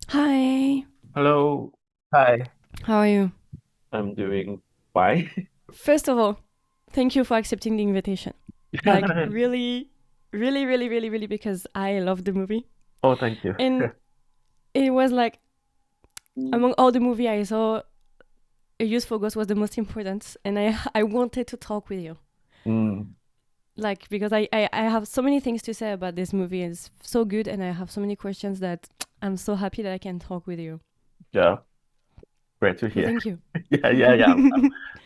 Hi, Hello. Hi. how are you? I'm doing fine. First of all, thank you for accepting the invitation. Like, really, really, really, really, really, because I love the movie. Oh, thank you. And it was like, among all the movie I saw, A Youth for Ghost was the most important. And I wanted to talk with you. Mm, Like, because I have so many things to say about this movie. It's so good. And I have so many questions that I'm so happy that I can talk with you. yeah, great to So hear. thank you. Yeah.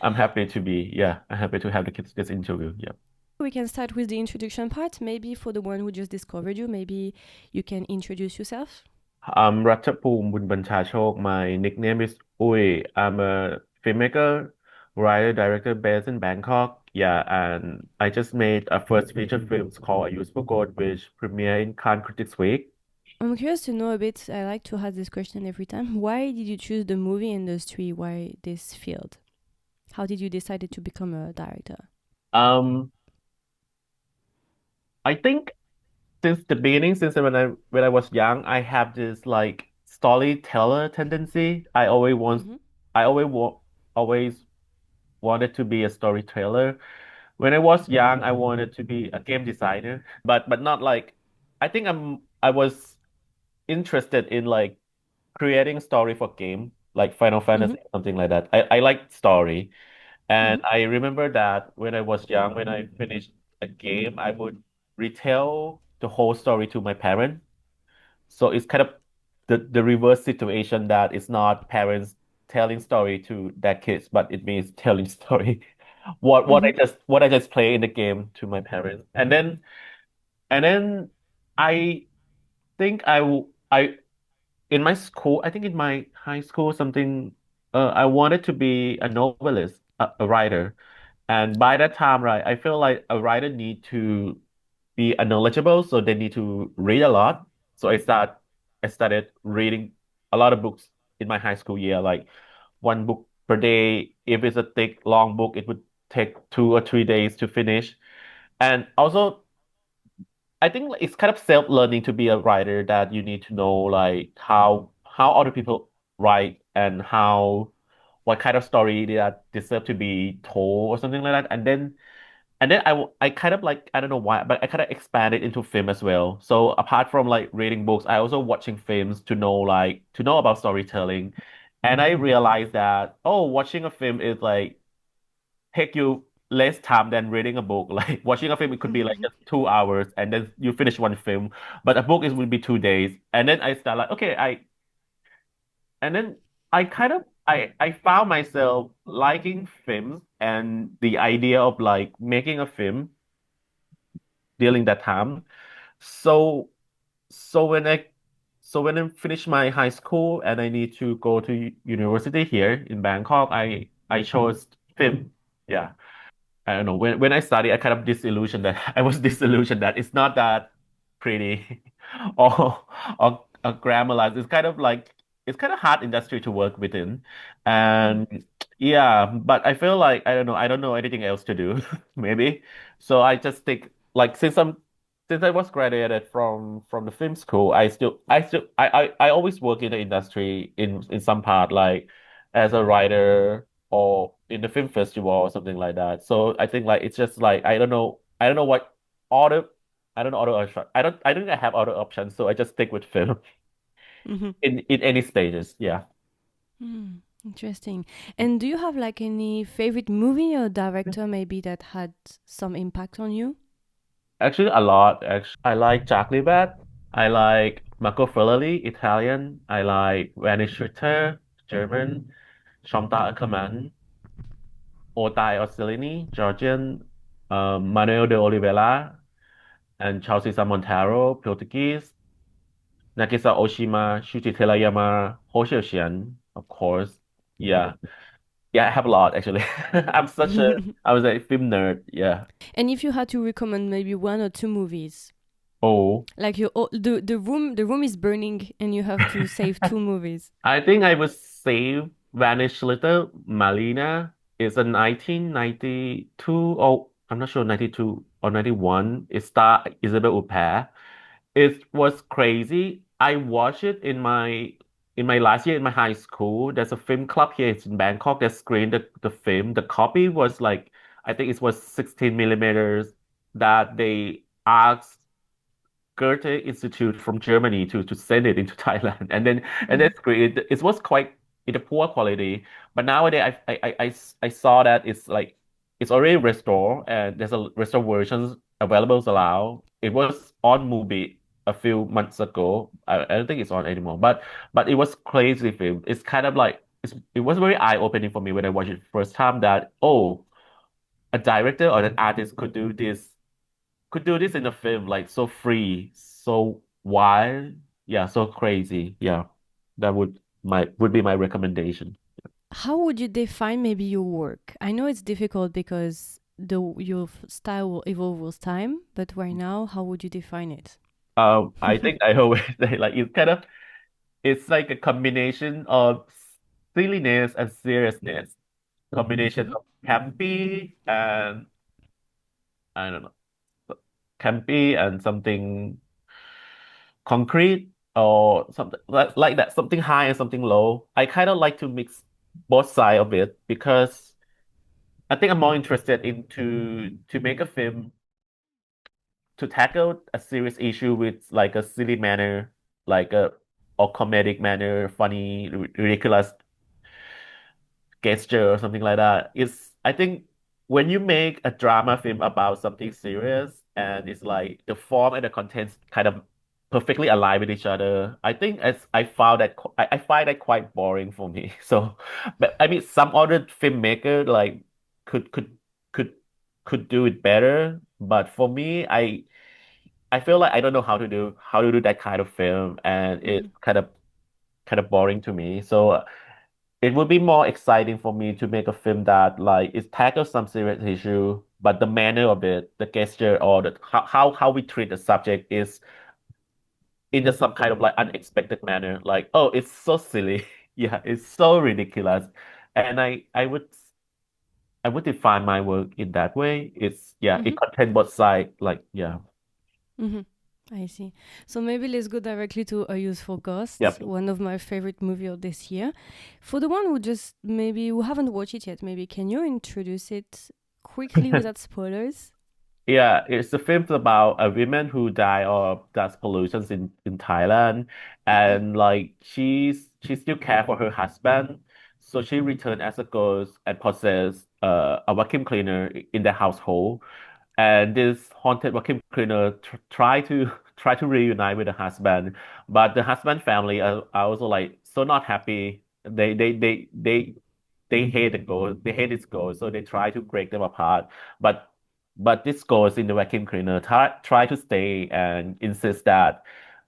I'm happy to be, yeah, I'm happy to have this interview. Yeah. We can start with the introduction part. Maybe for the one who just discovered you, maybe you can introduce yourself. I'm Ratchapoom Boonbunchachoke. My nickname is Uy. I'm a filmmaker, writer, director based in Bangkok. Yeah, and I just made a first feature film called A Useful Code, which premiered in Cannes Critics Week. I'm curious to know a bit. I like to ask this question every time. Why did you choose the movie industry? Why this field? How did you decide to become a director? Um, I think since the beginning, since when I was young, I have this like storyteller tendency. Mm-hmm. I always wanted to be a storyteller. When I was young, I wanted to be a game designer, but not like I was interested in like creating story for game, like Final Mm-hmm. Fantasy, something like that. I like story. Mm-hmm. And I remember that when I was young, when I finished a game, I would retell the whole story to my parents. So it's kind of the reverse situation that it's not parents telling story to their kids, but it means telling story Mm-hmm. what I just play in the game to my parents. And then I think I in my school, I think in my high school something I wanted to be a novelist, a writer. And by that time, right, I feel like a writer need to be knowledgeable, so they need to read a lot. So I started reading a lot of books in my high school year, like one book per day. If it's a thick, long book, it would take 2 or 3 days to finish. And also, I think like, it's kind of self-learning to be a writer that you need to know like how other people write and how what kind of story that deserve to be told or something like that. And then I kind of like I don't know why, but I kind of expanded into film as well. So apart from like reading books, I also watching films to know about storytelling. And I realized that watching a film is like take you less time than reading a book. Like watching a film, it could be like Mm-hmm. just 2 hours and then you finish one film. But a book is would be 2 days. And then I start like okay, I and then I kind of I found myself liking films and the idea of like making a film during that time. So so when I so when I finish my high school and I need to go to university here in Bangkok, I chose film. Yeah. I don't know. When I study, I kind of disillusioned that I was disillusioned that it's not that pretty or or glamorous. It's kind of hard industry to work within. Mm-hmm. And yeah, but I feel like I don't know anything else to do, maybe. So I just think like since I was graduated from the film school, I always work in the industry in some part like as a writer or in the film festival or something like that. So I think like it's just like I don't know what other I don't know other option. I don't think I have other options, so I just stick with film Mm-hmm. in any stages. Yeah. Mm, interesting. And do you have like any favorite movie or director maybe that had some impact on you? Actually a lot. Actually I like Jack Libat. I like Marco Fellini, Italian. I like Vanish Ritter, German. Shomta Ackerman, Otai Ossolini, Georgian, Manuel de Oliveira, and Chelsea Montaro, Portuguese. Nagisa Oshima, Shuji Terayama, Ho Xiaoxian, of course. Yeah. Yeah, I have a lot actually. I was a film nerd. Yeah. And if you had to recommend maybe one or two movies, Oh, like the room is burning and you have to save two movies. I think I would save Vanished Little Malina. It's a 1992. Oh, I'm not sure, 92 or 91. It starred Isabel Huppert. It was crazy. I watched it in my in my last year in my high school, there's a film club here. It's in Bangkok that screened the film. The copy was like, I think it was 16 millimeters that they asked Goethe Institute from Germany to send it into Thailand, and Mm-hmm. that's great. It was quite in a poor quality, but nowadays I saw that it's like it's already restored and there's a restored versions available now. It was on movie a few months ago. I don't think it's on anymore, but it was crazy film. It's kind of like it was very eye-opening for me when I watched it first time that oh, a director or an artist could do this in a film like so free, so wild, yeah, so crazy. Yeah, that would be my recommendation. How would you define maybe your work? I know it's difficult because your style will evolve with time, but right now, how would you define it? I think I always say like it's like a combination of silliness and seriousness, combination Mm-hmm. of campy and I don't know, campy and something concrete or something like that, something high and something low. I kind of like to mix both sides of it because I think I'm more interested into to make a film to tackle a serious issue with like a silly manner, like a or comedic manner, funny, ridiculous gesture or something like that. It's I think when you make a drama film about something serious and it's like the form and the contents kind of perfectly align with each other, I think as I found that I find that quite boring for me. So, but I mean, some other filmmaker like could could could could do it better, but for me, I feel like I don't know how to do that kind of film, and Mm-hmm. it's kind of boring to me. So it would be more exciting for me to make a film that like it tackles some serious issue, but the manner of it, the gesture, or the how we treat the subject is in some kind of like unexpected manner. Like, oh, it's so silly. Yeah, it's so ridiculous. And I would define my work in that way. It's yeah, it Mm-hmm. contains both sides. Like, yeah. Mm-hmm. I see. So maybe let's go directly to A Useful Ghost, Yep. one of my favorite movie of this year. For the one who just maybe who haven't watched it yet, maybe can you introduce it quickly without spoilers? Yeah, it's a film about a woman who died of dust pollution in Thailand, and like she still care for her husband, so she returned as a ghost and possess a vacuum cleaner in the household, and this haunted vacuum cleaner try to reunite with the husband, but the husband family are also like so not happy. They hate the ghost. They hate this ghost, so they try to break them apart. But this ghost in the vacuum cleaner try to stay and insist that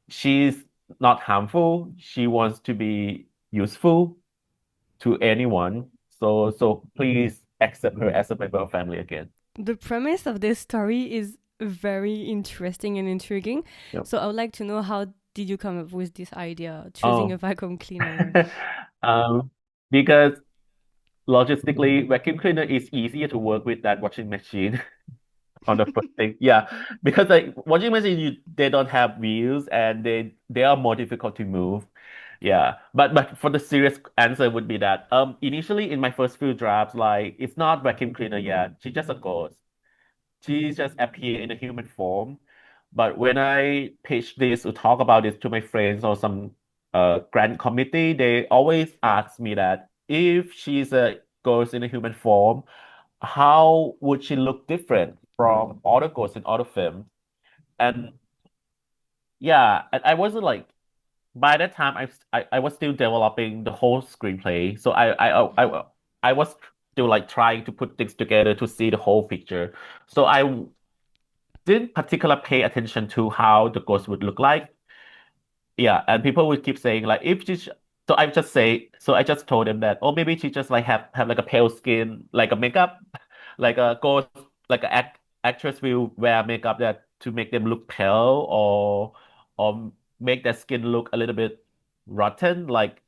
she's not harmful. She wants to be useful to anyone. So please accept her as a member of family again. The premise of this story is very interesting and intriguing. Yep. So I would like to know how did you come up with this idea, choosing a Oh, vacuum cleaner? um, because logistically, vacuum cleaner is easier to work with than washing machine. On the first thing. Yeah, because like washing machine, they don't have wheels and they are more difficult to move. Yeah, but for the serious answer would be that initially in my first few drafts, like it's not vacuum cleaner yet. She's just a ghost. She just appeared in a human form. But when I pitch this or talk about this to my friends or some grant committee, they always ask me that if she's a ghost in a human form, how would she look different from other ghosts in other films? And yeah, and I wasn't like by that time I was still developing the whole screenplay, so I was still like trying to put things together to see the whole picture. So I didn't particularly pay attention to how the ghost would look like. Yeah, and people would keep saying like if she so I just told them that oh maybe she just like have like a pale skin like a makeup like a ghost like a actress will wear makeup that to make them look pale or make their skin look a little bit rotten like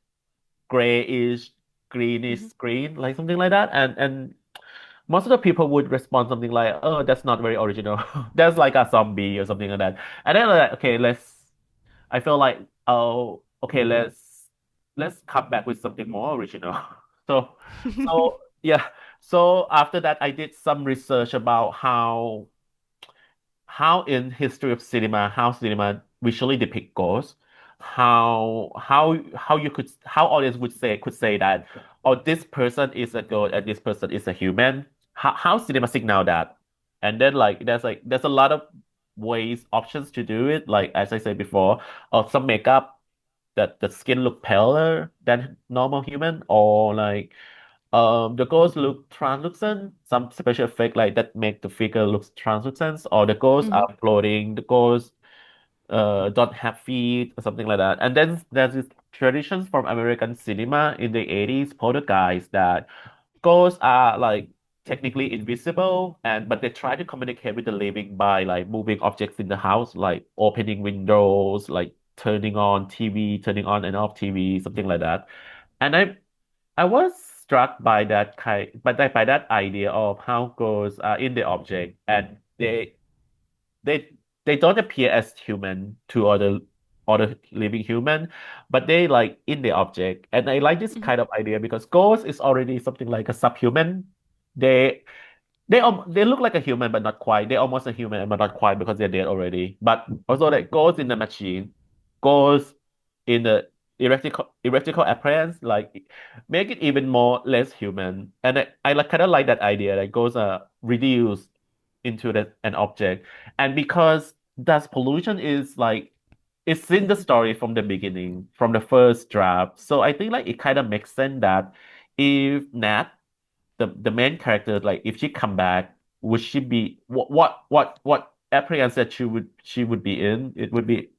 grayish greenish Mm-hmm. green like something like that and most of the people would respond something like oh that's not very original that's like a zombie or something like that and then like okay let's I feel like, oh, okay, let's come back with something more original. So so yeah. So after that, I did some research about how in history of cinema, how cinema visually depict ghosts, how you could how audience could say that, oh, this person is a ghost and this person is a human. How cinema signal that, and then there's a lot of ways options to do it. Like as I said before, or some makeup that the skin look paler than normal human, or the ghosts look translucent, some special effect like that make the figure looks translucent, or the ghosts Hmm. are floating, the ghosts don't have feet or something like that. And then there's this traditions from American cinema in the 80s, poltergeist, that ghosts are like technically invisible and but they try to communicate with the living by like moving objects in the house, like opening windows, like turning on TV, turning on and off TV, something like that. And I was struck by by that idea of how ghosts are in the object, and they they don't appear as human to other living human, but they like in the object. And I like this Hmm. kind of idea because ghost is already something like a subhuman. They they look like a human but not quite. They're almost a human but not quite because they're dead already. But also that goes in the machine, goes in the electrical appliance, like make it even more less human. And I like kind of like that idea that goes reduced into an object. And because dust pollution is like it's in the story from the beginning, from the first draft. So I think like it kind of makes sense that if Nat the main character, like if she come back, would she be what appearance that she would be in? It would be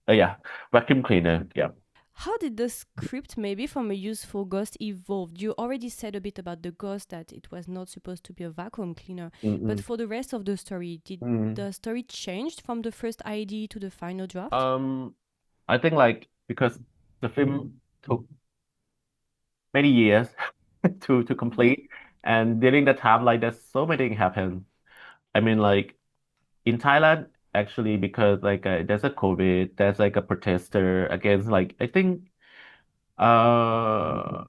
yeah, vacuum cleaner. Yeah. How did the script, maybe from a useful ghost, evolve? You already said a bit about the ghost that it was not supposed to be a vacuum cleaner, but Mm-mm. for the rest of the story, did Mm. the story changed from the first idea to the final draft? Um, I think like because the film took many years to Hmm. complete, and during that time, like there's so many things happen. I mean, like in Thailand, actually, because there's a COVID, there's like a protester against like I think uh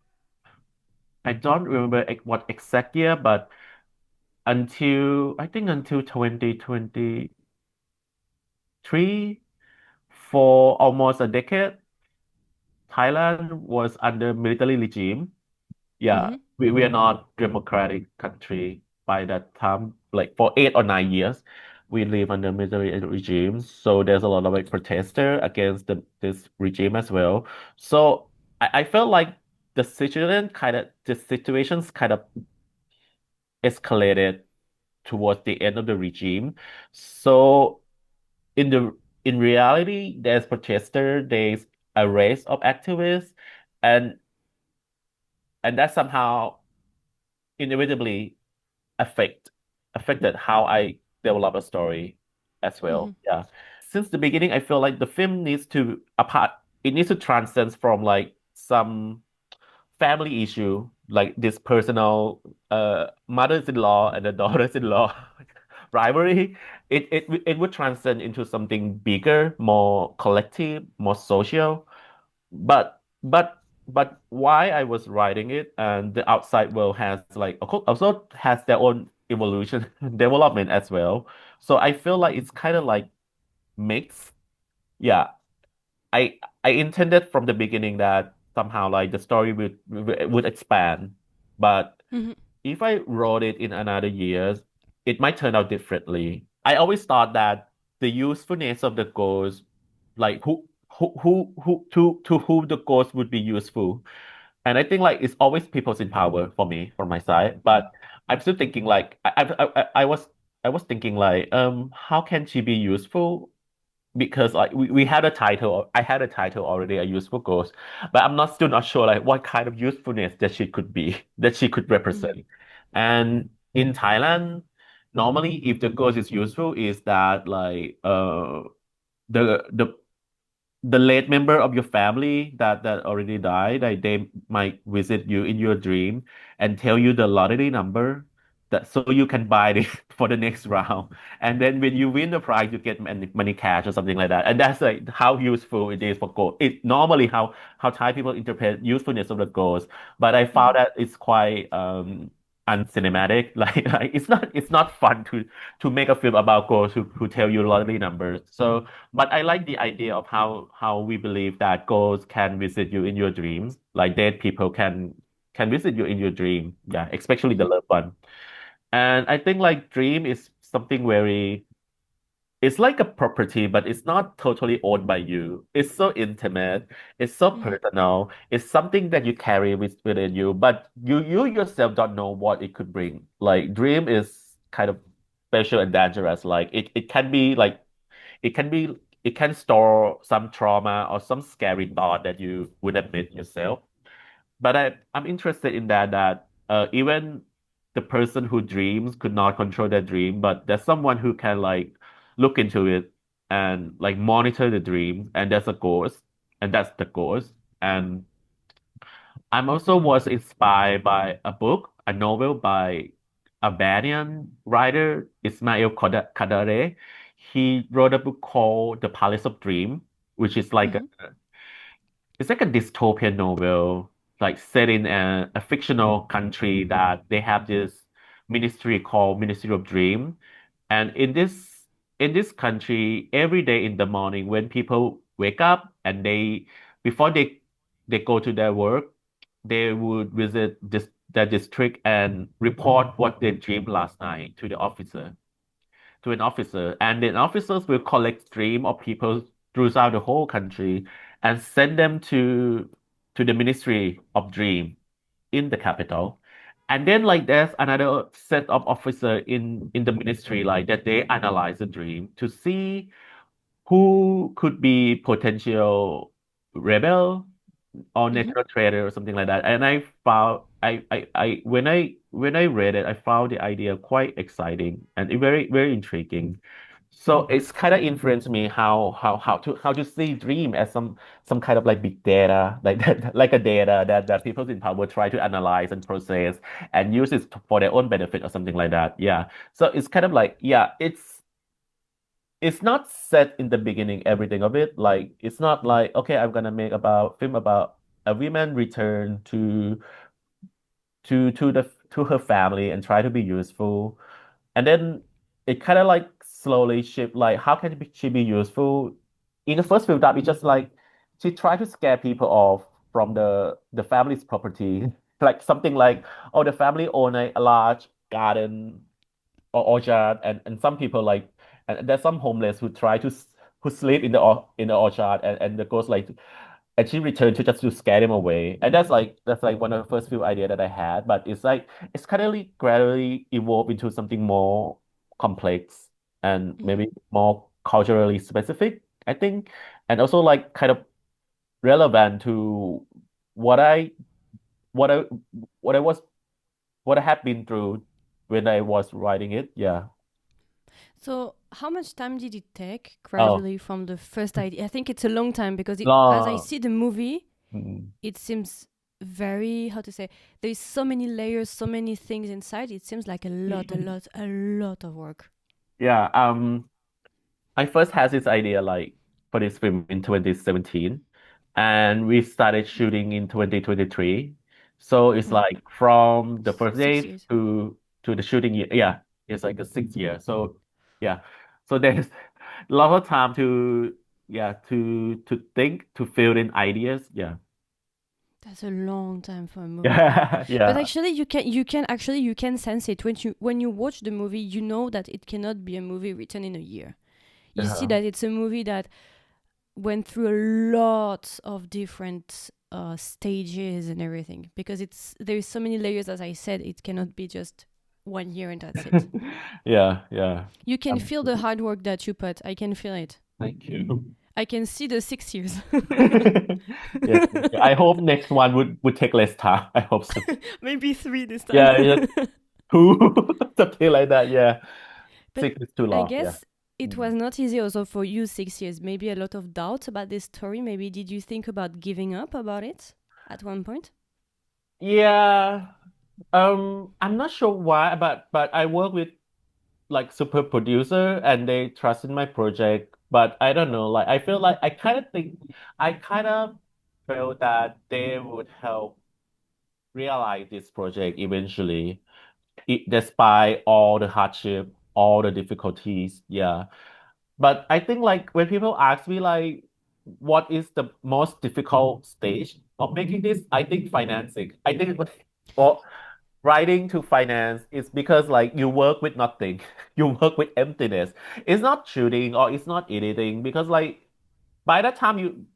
I don't remember what exact year, but until 2023, for almost a decade, Thailand was under military regime. Yeah, Hmm. we are not democratic country by that time. Like for 8 or 9 years, we live under military regime. So there's a lot of like protester against this regime as well. So I felt like the situations kind of escalated towards the end of the regime. So in the in reality, there's protester, there's arrest of activists, and that somehow inevitably affect affected how I develop a story as Hmm. well. Yeah. Since the beginning, I feel like the film needs to apart it needs to transcend from like some family issue, like this personal mothers-in-law and the daughters-in-law rivalry. It would transcend into something bigger, more collective, more social. But why I was writing it, and the outside world has like also has their own evolution development as well. So I feel like it's kind of like mixed. Yeah, I intended from the beginning that somehow like the story would expand, but Hmm. if I wrote it in another years, it might turn out differently. I always thought that the usefulness of the ghost, like to whom the ghost would be useful. And I think like it's always people's in power for me, from my side. But I'm still thinking like I was thinking like how can she be useful? Because like we had a title, I had a title already, a useful ghost, but I'm not still not sure like what kind of usefulness that she could be, that she could Hmm. represent. And in Thailand, normally if the ghost is useful, is that like the the the late member of your family that already died, like they might visit you in your dream and tell you the lottery number, that so you can buy it for the next round. And then when you win the prize, you get money cash or something like that. And that's like how useful it is for gold. It normally how Thai people interpret usefulness of the goals. But I Mm-hmm. found that it's quite uncinematic. Like it's not fun to make a film about goals who tell you lottery numbers. So but I like the idea of how we believe that ghosts can visit you in your dreams, like dead people can visit you in your dream. Yeah, especially the Mm-hmm. loved one. And I think like dream is something very, it's like a property, but it's not totally owned by you. It's so intimate, it's so Mm-hmm. personal, it's something that you carry within you, but you yourself don't know what it could bring. Like dream is kind of special and dangerous. Like it can be like it can be it can store some trauma or some scary thought that you would admit yourself. But I'm interested in that even the person who dreams could not control their dream, but there's someone who can like look into it and like monitor the dream, and there's a ghost, and that's the ghost. And I'm also was inspired by a book, a novel by Albanian writer Ismail Kadare. He wrote a book called The Palace of Dream, which is like Mm-hmm. it's like a dystopian novel, like set in a fictional country that they have this ministry called Ministry of Dream. And in this country, every day in the morning when people wake up and before they go to their work, they would visit their district and report what they dreamed last night to an officer, and then officers will collect stream of people throughout the whole country and send them to the Ministry of Dream in the capital. And then like there's another set of officer in the ministry like that they analyze the dream to see who could be potential rebel or Mm-hmm. natural traitor or something like that. And I found when I read it, I found the idea quite exciting and very very intriguing. So it's kind of influenced me how to see dream as some kind of like big data, like that, like a data that people in power try to analyze and process and use it for their own benefit or something like that. Yeah. So it's kind of like, yeah, it's not set in the beginning, everything of it. Like it's not like, okay, I'm gonna make about film about a woman return to her family and try to be useful. And then it kind of like slowly shift, like how can she be useful? In the first film that it's just like she tried to scare people off from the family's property. Like something like, oh, the family own a large garden or orchard, and some people like, and there's some homeless who try who sleep in the orchard, and the ghost like, and she returned to just to scare them away. And that's like one of the first few ideas that I had, but it's like it's kind of like gradually evolved into something more complex and Mm-hmm. maybe more culturally specific, I think, and also like kind of relevant to what I what I what I was what I had been through when I was writing it. Yeah. So, how much time did it take Oh, gradually from the first idea? I think it's a long time because as I long. see the movie, Mm. it seems very, how to say, there's so many layers, so many things inside. It seems like a lot of work. Yeah. I first had this idea like for this film in 2017, and we started shooting in 2023. So it's Mm. like from the first 6 day years. to the shooting year. Yeah, it's like a 6 year. So yeah, so there's a lot of time to yeah to think to fill in ideas. Yeah, That's a long time for a movie. yeah, But yeah. actually, you can sense it when you watch the movie. You know that it cannot be a movie written in a year. You see Uh-huh. that it's a movie that went through a lot of different stages and everything because there's so many layers. As I said, it cannot be just 1 year and that's it. Yeah, yeah. You can Um, feel the hard work that you put. I can feel it. Thank you. I can see the 6 years. Yeah, I hope next one would take less time. I hope so. Maybe three this time. Yeah, yeah, two, something like that. Yeah, But 6 is too I long. Yeah. guess it Mm. was not easy also for you 6 years. Maybe a lot of doubt about this story. Maybe did you think about giving up about it at one point? Yeah. I'm not sure why, but I work with like super producer and they trust in my project. But I don't know, like I feel like I kind of feel that they would help realize this project eventually, despite all the hardship, all the difficulties. Yeah. But I think like when people ask me like what is the most difficult stage of making this, I think financing. I think for writing to finance is because like you work with nothing. You work with emptiness. It's not shooting or it's not editing because like by the time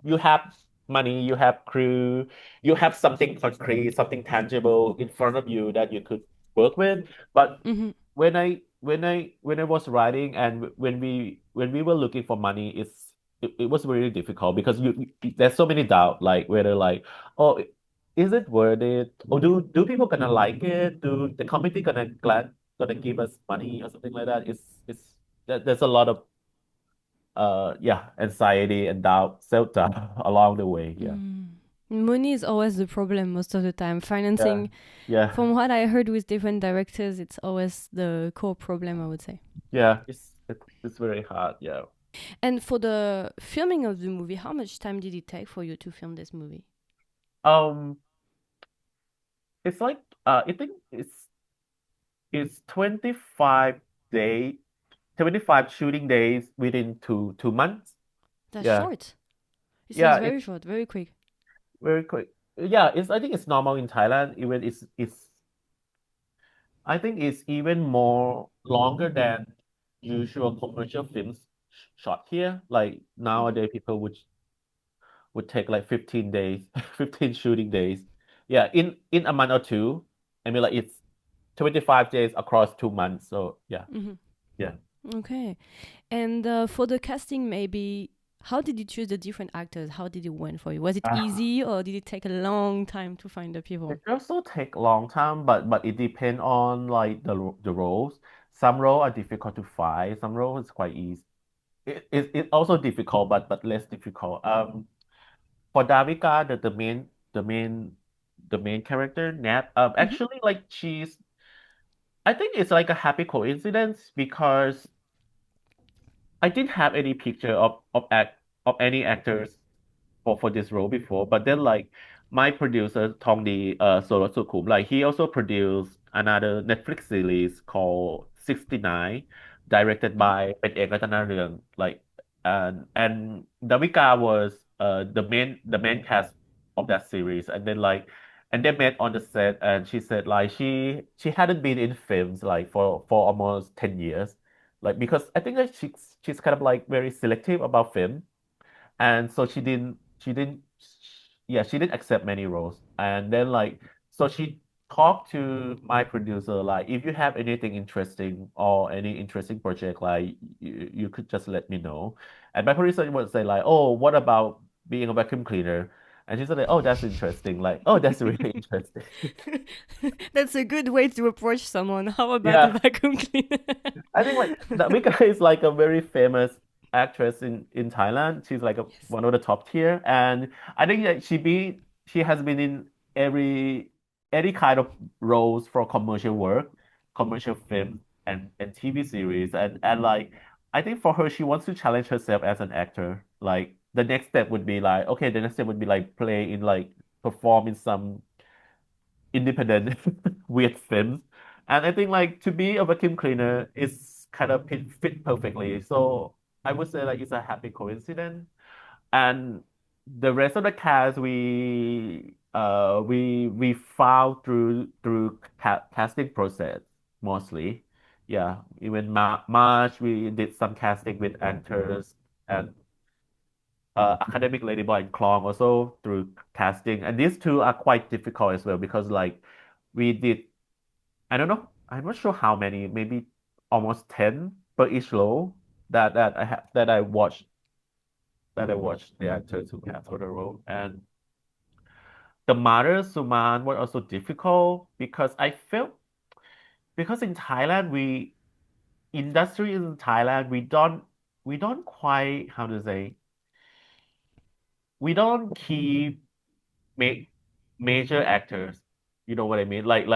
you have money, you have crew, you have something concrete, something tangible in front of you that you could work with. But Hmm. when I was writing and when we were looking for money, it was really difficult because there's so many doubt like whether like oh is it worth it or do people gonna like it? Do the committee gonna give us money or something like that? It's there's a lot of yeah, anxiety and doubt, self-doubt along the way. Yeah. Mm. Money is always the problem most of the time. Yeah. Financing, Yeah. from what I heard with different directors, it's always the core problem, I would say. Yeah. It's very hard. Yeah. And for the filming of the movie, how much time did it take for you to film this movie? Um, it's like I think it's 25 day 25 shooting days within two months. That's Yeah. short. It sounds Yeah, very it's short, very quick. very quick. Yeah, it's I think it's normal in Thailand. Even it's I think it's even more longer than usual commercial films shot here. Like Hmm. nowadays people would take like 15 days, 15 shooting days. Yeah, in a month or two. I mean, like it's 25 days across 2 months. So yeah, Hmm. yeah. Okay. And for the casting, maybe, how did you choose the different actors? How did it went for you? Was it Uh, easy or did it take a long time to find the people? it also take a long time, but it depends on like the roles. Some roles are difficult to find. Some roles is quite easy. It also difficult, but less difficult. For Davika, the main character, Nat, Hmm. actually like I think it's like a happy coincidence because I didn't have any picture of any actors for this role before, but then like my producer Tongdi Soro Sukum, like he also produced another Netflix series called 69, directed Hmm. by Pet Eng Ratanaryong, like and Davika was the main cast of that series, and then like and they met on the set, and she said like she hadn't been in films like for almost 10 years, like because I think that she's kind of like very selective about film, and so she didn't yeah, she didn't accept many roles, and then like so she talked to my producer like if you have anything interesting or any interesting project like you could just let me know, and my producer would say like oh what about being a vacuum cleaner, and she said like, oh that's interesting, like oh that's really interesting. That's a good way to approach someone. How about a Yeah, vacuum cleaner? I think like Davika is like a very famous actress in Thailand. She's like Yes. one of the top tier, and I think that she has been in any kind of roles for commercial work, commercial film and TV series, and like I think for her she wants to challenge herself as an actor. Like the next step would be like okay, the next step would be like play in like perform in some independent weird films. And I think like to be a vacuum cleaner is kind of fit perfectly. So I would say like it's a happy coincidence. And the rest of the cast we found through casting process mostly. Yeah, even March we did some casting with actors and Academic Ladyboy and Clong also through casting. And these two are quite difficult as well because like we did I don't know. I'm not sure how many, maybe almost 10 per each role that I watched the actors who cast for the role. And the mother Suman was also difficult because I felt because in Thailand industry in Thailand we don't quite how to say we don't keep make major actors. You know what I mean? Like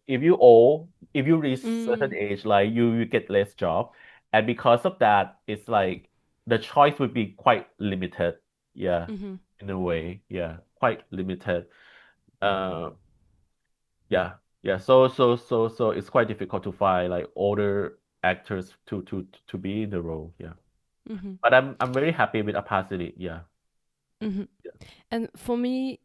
if you old, if you reach certain Mm. age, like you get less job, and because of that, it's like the choice would be quite limited. Yeah, Mm-hmm. in a way, yeah, quite limited. Uh, yeah, yeah. So it's quite difficult to find like older actors to be in the role. Yeah, Mm-hmm. but I'm very happy with Opacity. Yeah, Mm-hmm. yeah, And for me,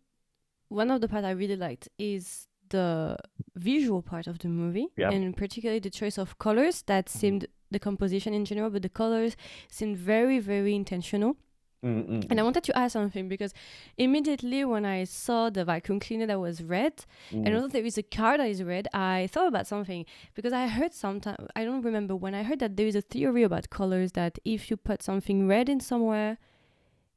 one of the part I really liked is the visual part of the movie, yeah. and particularly the choice of colors that Mm, seemed the composition in general, but the colors seemed very, very intentional. mm, And I mm, wanted to ask something because immediately when I saw the vacuum cleaner that was red, and mm, also there is a car that is red, I thought about something because I heard sometime I don't remember when I heard that there is a theory about colors that if you put something red in somewhere,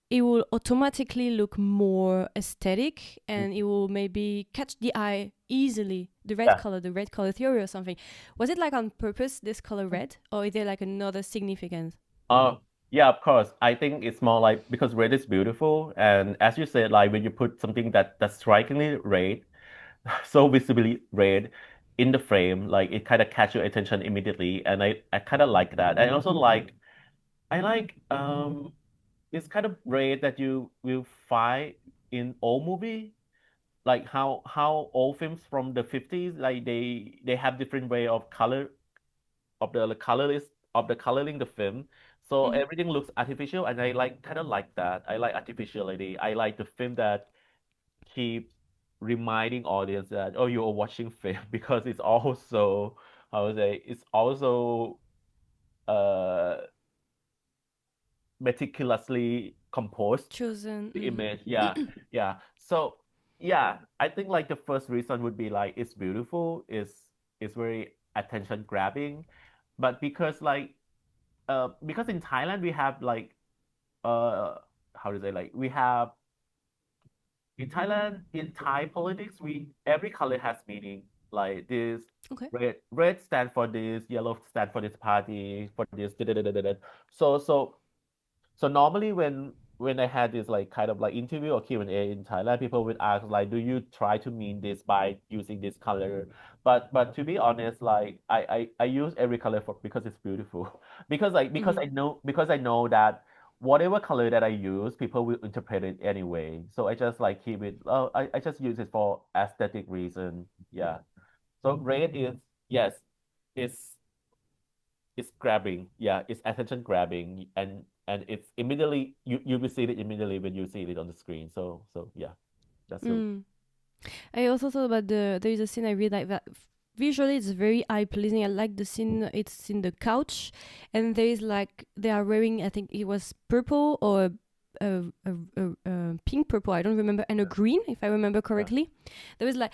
it will automatically look more aesthetic mm. and it will maybe catch the eye easily. Yeah. The red color theory or something. Was it like on purpose this color red, or is there like another significance? Uh, yeah, of course. I think it's more like because red is beautiful, and as you said, like when you put something that's strikingly red, so visibly red in the frame, like it kind of catch your attention immediately, and I kind of like that. I also like I like this kind of red that you will find in old movie, like how old films from the 50s, like they have different way of of the colorist of the coloring the film. So Mm-hmm. everything looks artificial, and I like kind of like that. I like artificiality. I like the film that keep reminding audience that oh you're watching film because it's also I would say it's also uh meticulously composed Chosen. the Mm-hmm. image. Yeah, yeah. So yeah, I think like the first reason would be like it's beautiful, it's very attention grabbing, but because in Thailand we have like uh how to say like we have in Thailand in Thai politics we every color has meaning like this Okay. red stand for this yellow stand for this party for this da, da, da, da, da, da. So so normally when I had this like kind of like interview or Q&A in Thailand, people would ask like, do you try to mean this by using this color? But to be honest, like I use every color for because it's beautiful. Mm-hmm. Because I know that whatever color that I use, people will interpret it anyway. So I just like keep it. Oh, I just use it for aesthetic reason. Yeah. So red is yes, it's it's grabbing. Yeah, it's attention grabbing, and it's immediately you will see it immediately when you see it on the screen. So yeah, that's the Mm. I also thought about there is a scene I really like that visually it's very eye pleasing. I like the scene it's in the couch and there is like they are wearing I think it was purple or pink purple I don't remember and a green if I remember yeah. correctly. There was like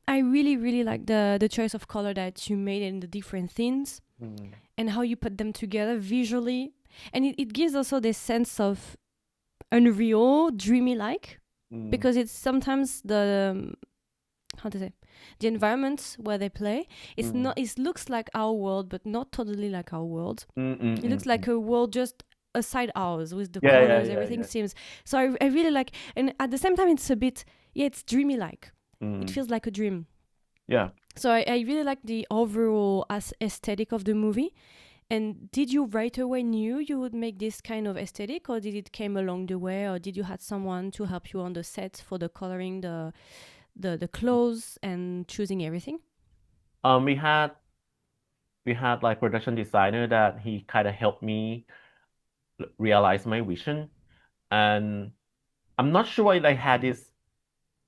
I really really like the choice of color that you made in the different things Mm, and how you put them together visually and it gives also this sense of unreal dreamy like mm, because it's sometimes the how to say the environment where they play it's mm, not it looks like our world but not totally like our world. It looks mm. like a world just aside ours with the Yeah, yeah, colors yeah, everything yeah. seems so I really like and at the same time it's a bit yeah it's dreamy like it Mm, feels like a dream yeah. so I really like the overall aesthetic of the movie. And did you right away knew you would make this kind of aesthetic or did it came along the way or did you had someone to help you on the set for the coloring the clothes and choosing everything? Um, we had we had like production designer that he kind of helped me realize my vision, and I'm not sure if I had this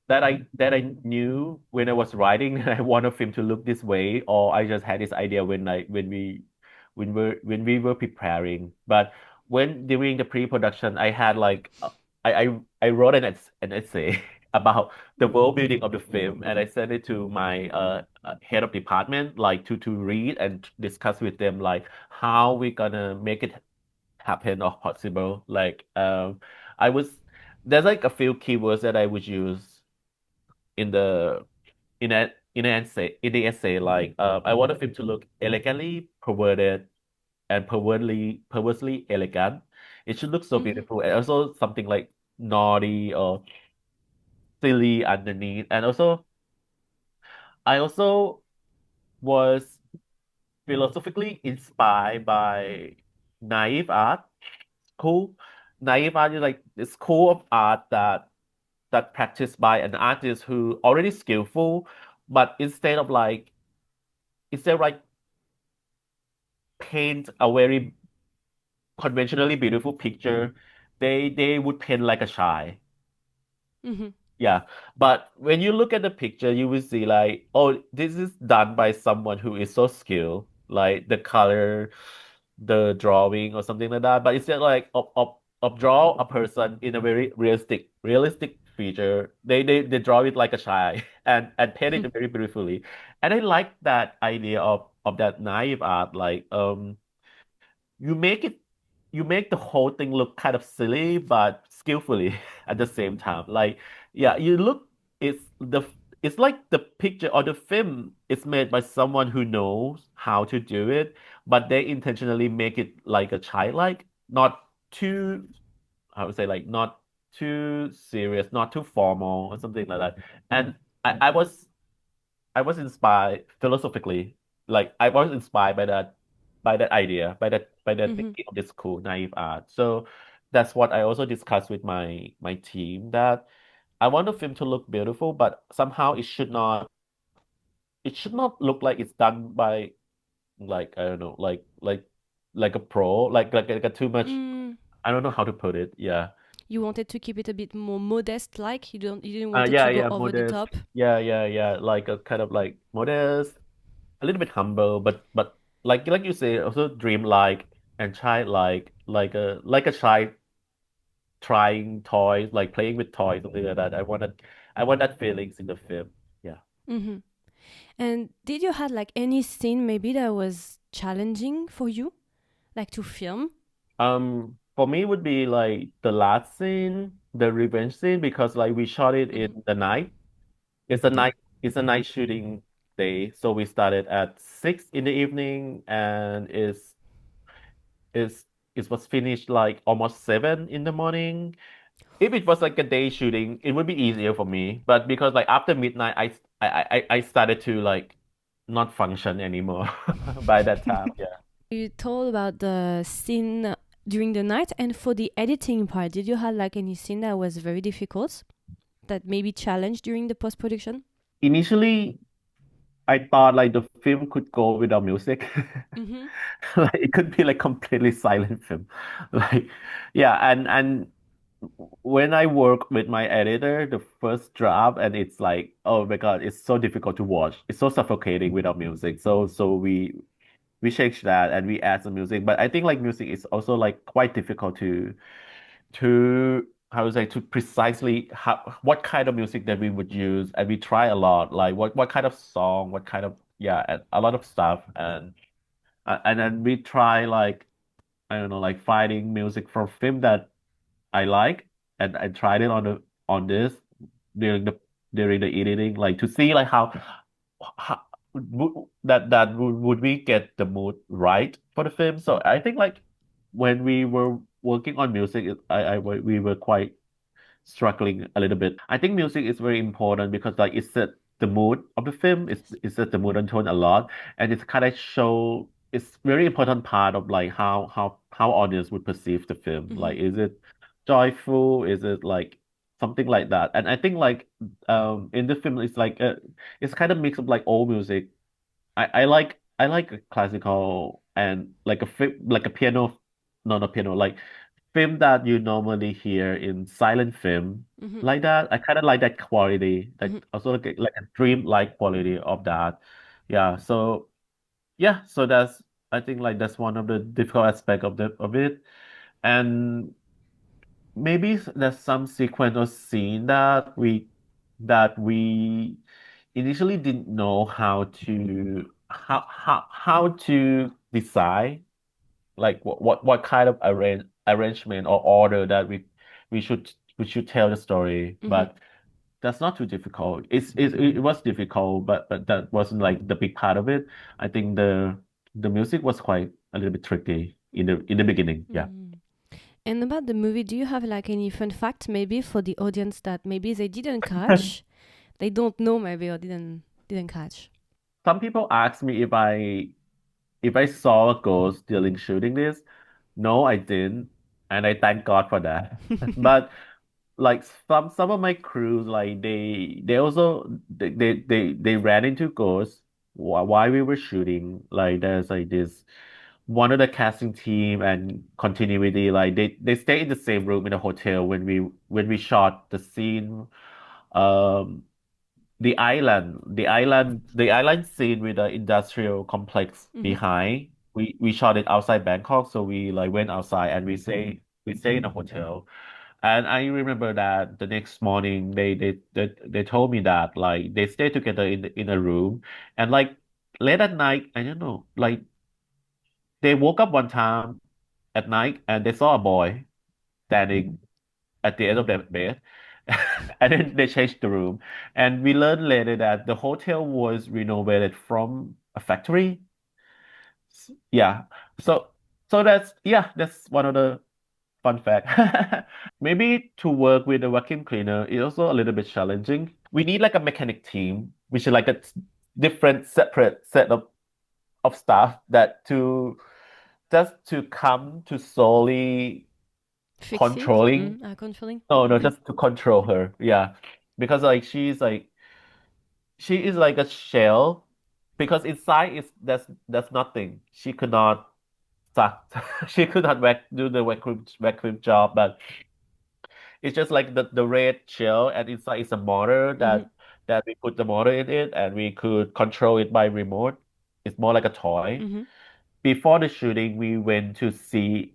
that I knew when I was writing that I want a film to look this way, or I just had this idea when we were preparing. But when during the pre-production, I had like I wrote an essay about the world building of the film, and I sent it to my head of department like to read and discuss with them like how we gonna make it happen or possible. I was there's like a few keywords that I would use in the in an essay like I want the film to look elegantly perverted and perversely elegant. It should look so Mm-hmm. beautiful and also something like naughty or silly underneath. And also I also was philosophically inspired by naive art. Cool. Naive art is like the school of art that practiced by an artist who already skillful, but instead of like paint a very conventionally beautiful picture, they would paint like a child. Mm-hmm. Yeah, but when you look at the picture, you will see like, oh, this is done by someone who is so skilled, like the color, the drawing or something like that. But instead like of draw a person in a very realistic feature, they draw it like a child and paint it very beautifully. And I like that idea of that naive art, like you make it you make the whole thing look kind of silly but skillfully at the same time. Like, yeah, you look it's like the picture or the film is made by someone who knows how to do it, but they intentionally make it like a childlike, not too, I would say like not too serious, not too formal or something like that. And I was inspired philosophically. Like I was inspired by that idea, by that Mm-hmm. thinking of this cool naive art. So that's what I also discussed with my team that I want the film to look beautiful, but somehow it should not look like it's done by like I don't know, like a pro, like a too much. Mm. I don't know how to put it. Yeah. You wanted to keep it a bit more modest, like you didn't want it Yeah, to go yeah, over the modest. top. Yeah. Like a kind of like modest, a little bit humble, but like you say, also dreamlike and childlike, like a child trying toys, like playing with toys, something like that. I want that feelings in the film. Yeah. Mm-hmm. And did you had like any scene maybe that was challenging for you, like to film? For me, it would be like the last scene, the revenge scene, because like we shot it Mm-hmm. in the night. It's a Yeah. night, it's a night shooting day, so we started at 6 in the evening, and is it was finished like almost 7 in the morning. If it was like a day shooting, it would be easier for me. But because like after midnight, I started to like not function anymore by that time. Yeah. You told about the scene during the night, and for the editing part, did you have like any scene that was very difficult that maybe challenged during the post production? Initially, I thought like the film could go without music. Mm-hmm. Like it could be like completely silent film. Like yeah, and when I work with my editor, the first draft, and it's like, oh my God, it's so difficult to watch. It's so suffocating without music. So we change that and we add some music. But I think like music is also like quite difficult to how to say to precisely what kind of music that we would use, and we try a lot, like what kind of song, what kind of yeah, and a lot of stuff, and then we try like I don't know, like finding music from film that I like, and I tried it on this during the during the editing, like to see like how would we get the mood right for the film. So I think like when we were working on music, we were quite struggling a little bit. I think music is very important because like it set the mood of the film. It set the mood and tone a lot, and it's kind of show. It's very important part of like how audience would perceive the film. Mm-hmm. Like, is it joyful? Is it like something like that? And I think like in the film it's like it's kind of mix of like old music. I like a classical and like like a piano, no, not piano, like film that you normally hear in silent film Mm-hmm. like that. I kind of like that quality, Mm-hmm. that also like a dream-like quality of that. Yeah, so yeah, so that's I think like that's one of the difficult aspect of it. And maybe there's some sequence or scene that we initially didn't know how to decide like what kind of arrangement or order that we should tell the story, Mm-hmm. but that's not too difficult. It was difficult, but that wasn't like the big part of it. I think the music was quite a little bit tricky in the beginning. Yeah. Mm. And about the movie, do you have like any fun fact maybe for the audience that maybe they didn't catch? They don't know maybe or didn't. Didn't catch. Some people ask me if I saw a ghost during shooting this. No, I didn't, and I thank God for that. But like some of my crews, like they also they ran into ghosts while we were shooting. Like there's like this one of the casting team and continuity, like they stay in the same room in a hotel when we shot the scene. Um, the island scene with the industrial complex Hmm. behind. We shot it outside Bangkok, so we like went outside and we stay in a hotel. And I remember that the next morning they told me that like they stayed together in a room and like late at night, I don't know, like they woke up one time at night and they saw a boy standing at the end of their bed. And then they changed the room. And we learned later that the hotel was renovated from a factory. Yeah. So that's one of the fun fact. Maybe to work with a vacuum cleaner is also a little bit challenging. We need like a mechanic team, which is like a different separate set of staff that to just to come to solely Fix it. controlling. Controlling. No, no, Okay. just to control her. Yeah. Because like she is like a shell because inside is there's nothing. She could not suck. She could not do the vacuum job, but it's just like the red shell and inside is a motor Hmm. that we put the motor in it and we could control it by remote. It's more like a toy. Hmm. Before the shooting, we went to see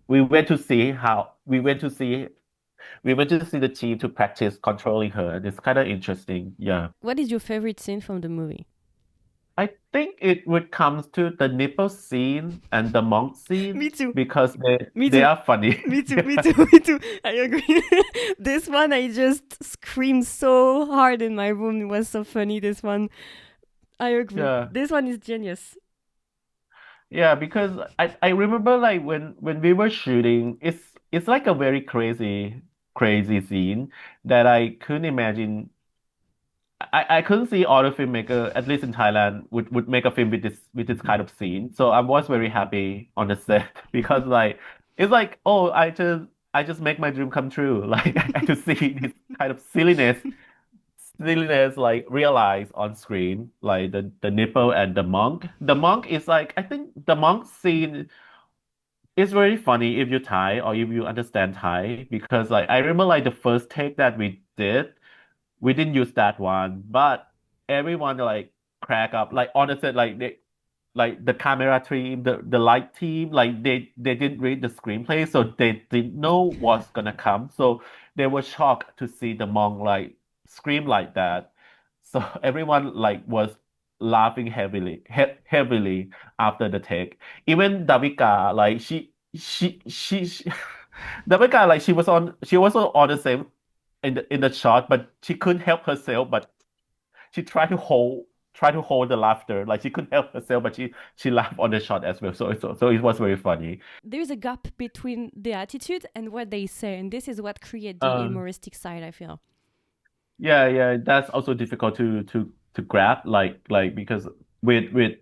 the team to practice controlling her, and it's kind of interesting. Yeah. What is your favorite scene from the movie? I think it would come to the nipple scene and the monk Me scene too. because Me they too. are funny. Me too. Me Yeah. too. Me too. I agree. This one, I just screamed so hard in my room. It was so funny. This one, I agree. Yeah. This one is genius. Yeah, because I remember like when we were shooting, it's like a very crazy scene that I couldn't imagine. I couldn't see other filmmaker, at least in Thailand, would make a film with this kind of scene. So I was very happy on the set because like it's like, oh, I just make my dream come true. Like I had to see this kind of silliness like realized on screen, like the nipple and the monk. The monk is like I think the monk scene is very funny if you Thai or if you understand Thai because like I remember like the first take that we did, we didn't use that one, but everyone like crack up like on the set like the camera team, the light team, like they didn't read the screenplay, so they didn't know what's gonna come. So they were shocked to see the monk like scream like that. So everyone like was laughing heavily after the take. Even Davika, like she Davika, like she was on the same in the shot, but she couldn't help herself, but she tried to hold the laughter. Like she couldn't help herself, but she laughed on the shot as well. So it was very funny. There's a gap between the attitude and what they say, and this is what creates the Uh, humoristic side, I feel. yeah, that's also difficult to grab. Like because with with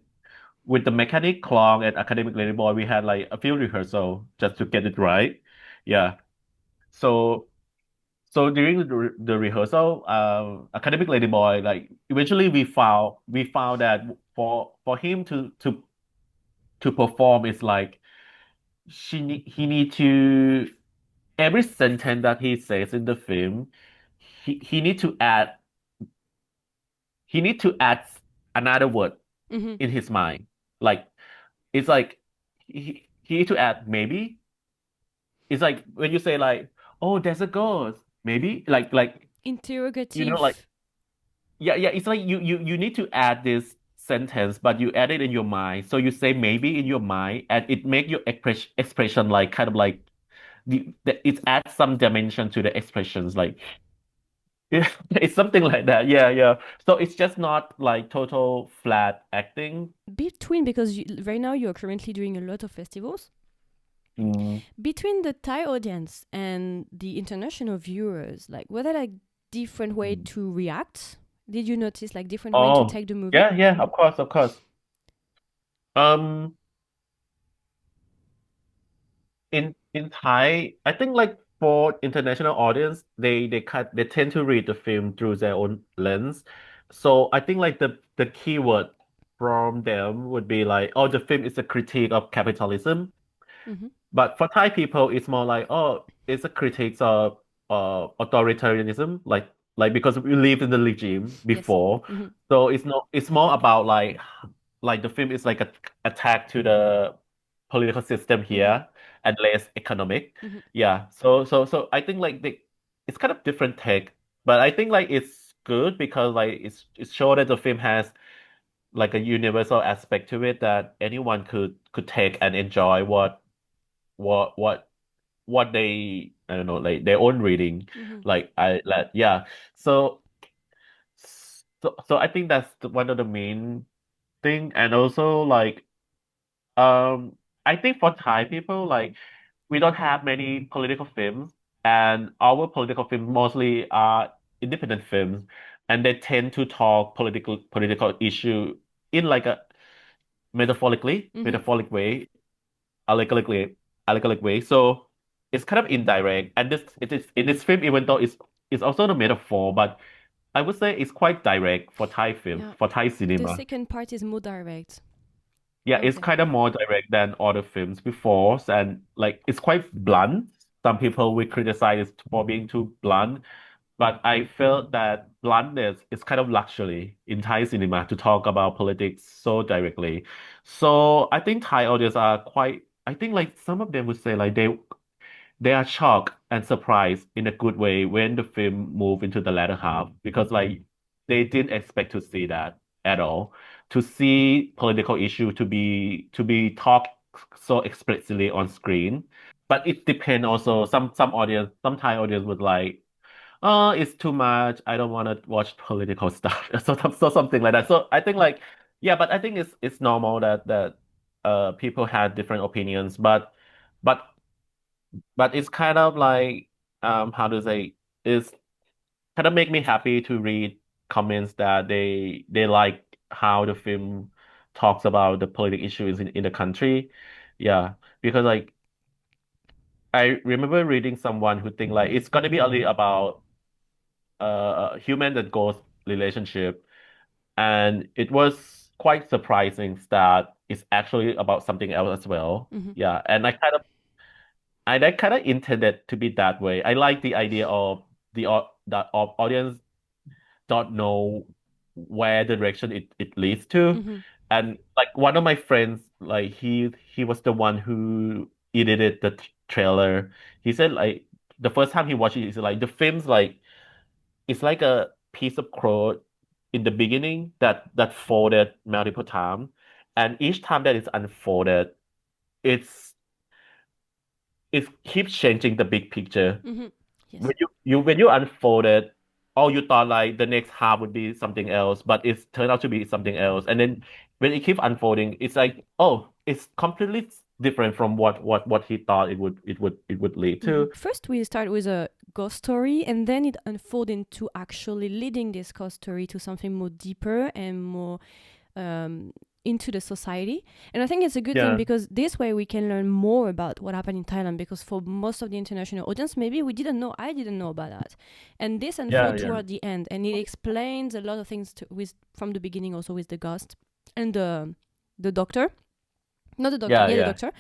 with the mechanic clown and academic ladyboy, we had like a few rehearsal just to get it right. Yeah. So so during the rehearsal, academic ladyboy, like eventually we found that for him to perform is like he need to every sentence that he says in the film, he need to add he need to add another word Hmm. in his mind. Like it's like he need to add maybe. It's like when you say like, oh, there's a ghost, maybe you know like Interrogative. yeah, it's like you need to add this sentence, but you add it in your mind. So you say maybe in your mind, and it make your expression like kind of like it adds some dimension to the expressions. Like it's something like that. Yeah. So it's just not like total flat acting. Between, because right now you're currently doing a lot of festivals, Mm, between the Thai audience and the international viewers, like, were there like different way mm. to react Did you notice like different way to Oh, take the movie? yeah, yeah, of course, of course. Um, in Thai, I think like for international audience, they tend to read the film through their own lens. So I think like the keyword from them would be like, oh, the film is a critique of capitalism. Mm-hmm. But for Thai people, it's more like, oh, it's a critique of authoritarianism, because we lived in the regime Yes. before. Mm-hmm. So it's more about like the film is like a attack to the political system Mm-hmm. here and less economic. Mm-hmm. Yeah. So I think like it's kind of different take, but I think like it's good because like it's shown that the film has like a universal aspect to it that anyone could take and enjoy what what what they I don't know like their own reading Mm-hmm. yeah so so I think that's one of the main thing and also like um I think for Thai people like we don't have many political films and our political films mostly are independent films and they tend to talk political issue in like a Mm-hmm. metaphoric way allegorically allegoric way. So it's kind of indirect. And this it is in this film, even though it's also the metaphor, but I would say it's quite direct for Thai film, Yeah. for Thai The cinema. second part is more direct, Yeah, I would it's say. kind of more direct than other films before, and like it's quite blunt. Some people will criticize it for being too blunt, but I felt that bluntness is kind of luxury in Thai cinema to talk about politics so directly. So I think Thai audience are quite, I think like some of them would say like they are shocked and surprised in a good way when the film moved into the latter half because like they didn't expect to see that at all. To see political issue to be talked so explicitly on screen. But it depends also. Some audience, some Thai audience would like, oh, it's too much. I don't want to watch political stuff. So something like that. So I think like yeah, but I think it's normal that people have different opinions, but but it's kind of like how to say it's kind of make me happy to read comments that they like how the film talks about the political issues in the country. Yeah, because like I remember reading someone who think like it's gonna be only about human and ghost relationship, and it was quite surprising that it's actually about something else as well. Mm-hmm. Yeah, and I kind of intended to be that way. I like the idea of the audience don't know where the direction it leads to. Mm-hmm. And like one of my friends, like he was the one who edited the trailer. He said like the first time he watched it, he's like the film's like it's like a piece of cloth in the beginning that folded multiple times, and each time that it's unfolded, it's it keeps changing the big picture. Mm-hmm. Yes. When you unfold it, all you thought like the next half would be something else, but it's turned out to be something else. And then when it keeps unfolding, it's like, oh, it's completely different from what he thought it would lead Mm-hmm. to. First, we start with a ghost story, and then it unfolds into actually leading this ghost story to something more deeper and more um, into the society. And I think it's a good thing Yeah, because this way we can learn more about what happened in Thailand. Because for most of the international audience, maybe we didn't know. I didn't know about that, and this yeah, unfolds yeah. toward the end, and it explains a lot of things with from the beginning, also with the ghost and the doctor, not the doctor, Yeah, yeah, the yeah. doctor.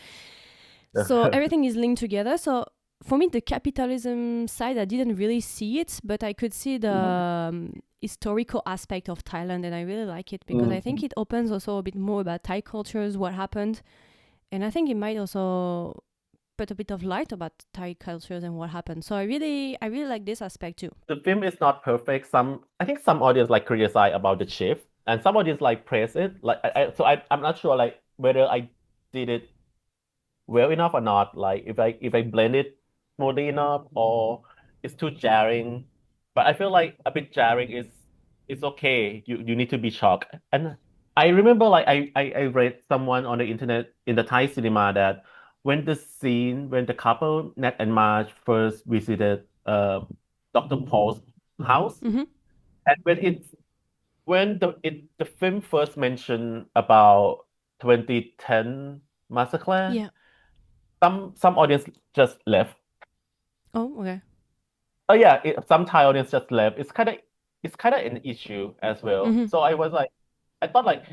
So everything is linked together. So for me, the capitalism side, I didn't really see it, but I could see the historical aspect of Thailand, and I really like it because I think Mhm. it opens also a bit more about Thai cultures, what happened, and I think it might also put a bit of light about Thai cultures and what happened. So I really like this aspect too. The film is not perfect. I think some audience like criticize about the shift, and some audience like praise it. Like, I'm not sure like whether I did it well enough or not. Like if I blend it smoothly enough or it's too jarring. But I feel like a bit jarring is okay. You need to be shocked. And I remember like I read someone on the internet in the Thai cinema that when the couple Nat and Marge first visited Dr. Paul's house Mm-hmm. and when when the film first mentioned about 2010 massacre, Yeah. some audience just left. Oh, okay. Oh yeah, some Thai audience just left. It's kind of an issue as well. Mm-hmm. So I was like, I thought like,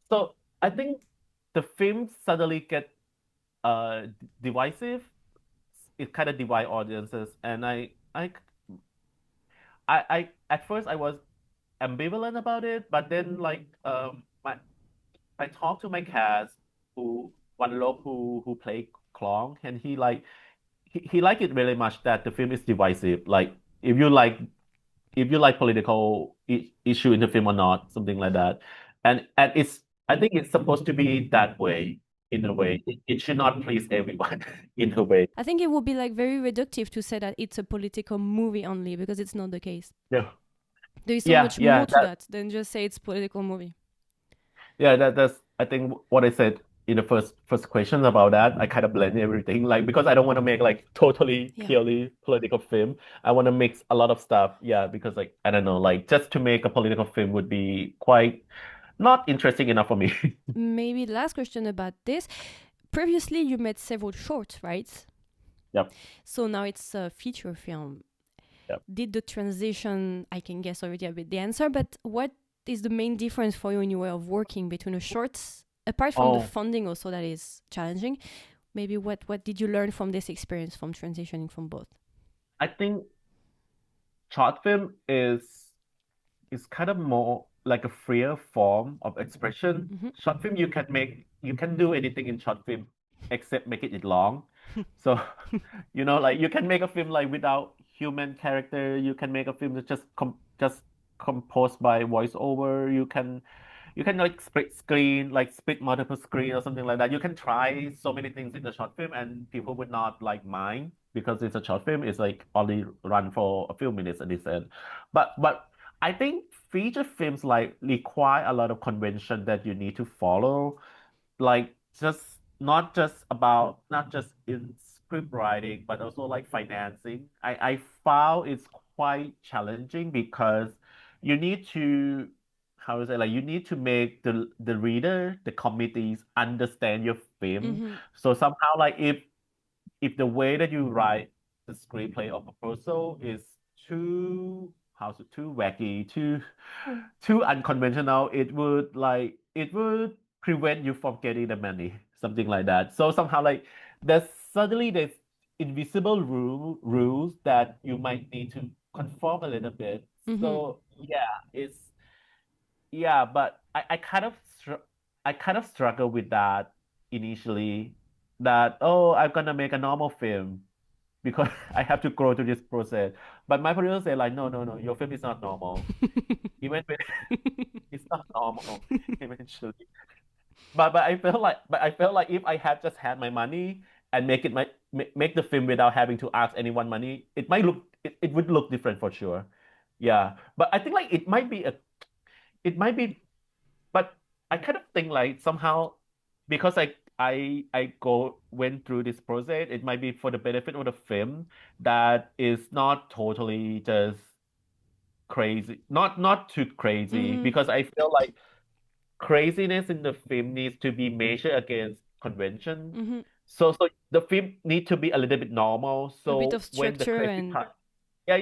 so I think the film suddenly get divisive. It kind of divide audiences, and I at first I was ambivalent about it, but then like my I talked to my cast who one love who played Klong, and he liked it really much that the film is divisive. Like if you like if you like political issue in the film or not, something like that. And it's I think it's supposed to be that way in a way. It should not please everyone in a way. I think it would be like very reductive to say that it's a political movie only because it's not the case. Yeah, There is so yeah, much more yeah. to that than just say it's political movie. That's I think what I said in the first question about that. I kind of blend everything like because I don't want to make like totally Yeah. purely political film. I want to mix a lot of stuff. Yeah, because like I don't know, like just to make a political film would be quite not interesting enough for me. Maybe the last question about this. Previously, you made several shorts, right? Yep, So now it's a feature film. yep. Did the transition, I can guess already a bit the answer, but what is the main difference for you in your way of working between the shorts, apart from the Oh, funding also that is challenging? Maybe what did you learn from this experience from transitioning from both? I think short film is kind of more like a freer form of expression. Mm-hmm. Short film you can do anything in short film except make it long. So, like you can make a film like without human character. You can make a film that's just composed by voiceover. You can like split multiple screen or something like that. You can try so many things in the short film and people would not like mind because it's a short film. It's like only run for a few minutes at this end. But I think feature films like require a lot of convention that you need to follow, like just not just in script writing, but also like financing. I found it's quite challenging because you need to how to say like you need to make the reader, the committees understand your film. Mm-hmm. So somehow like if the way that you write the screenplay or proposal is too wacky, too unconventional, it would prevent you from getting the money, something like that. So somehow like there's invisible rules that you might need to conform a little bit. Mm-hmm. So but I kind of struggle with that initially. That I'm gonna make a normal film because I have to go through this process. But my producer said like, no, no, no, your film is not normal. Even when it's not normal eventually. But I felt like if I had just had my money and make the film without having to ask anyone money, it would look different for sure. Yeah. But I think like it might be but I kind of think like somehow because I go went through this process, it might be for the benefit of the film that is not totally just crazy, not too crazy, Mm-hmm. because I feel like craziness in the film needs to be measured against convention. Mm-hmm. So the film need to be a little bit normal. A bit So of when the structure crazy and part, yeah.